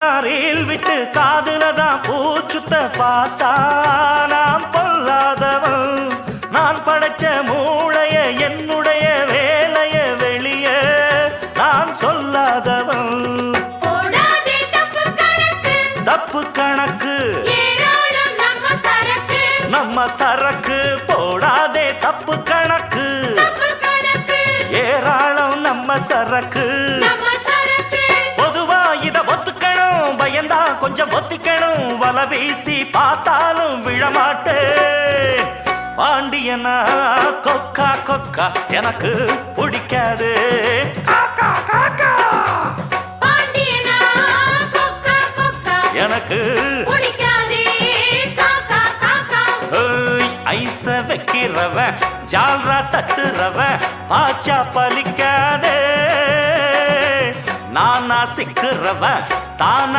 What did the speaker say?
Reel விட்டு காதுலதான் பூச்சுத்த பார்த்தா நான் பொல்லாதவன். நான் படைச்ச மூளைய என்னுடைய வேலைய வெளிய நான் சொல்லாதவன். தப்பு கணக்கு நம்ம சரக்கு போடாதே தப்பு கணக்கு ஏராளம் நம்ம சரக்கு. பொதுவா இத ஒத்துக்கணும் பயந்தா கொஞ்சம் ஒத்திக்கணும் வல வீசி பார்த்தாலும் விழமாட்டேன். பாண்டியனா கொக்கா கொக்கா எனக்கு பிடிக்காது. காக்கா காக்கா எனக்கு ஐச வைக்கிறவ ஜால்ரா தட்டுறவ பாச்சா பலிக்காதே. நானா சிக்கிறவ தானா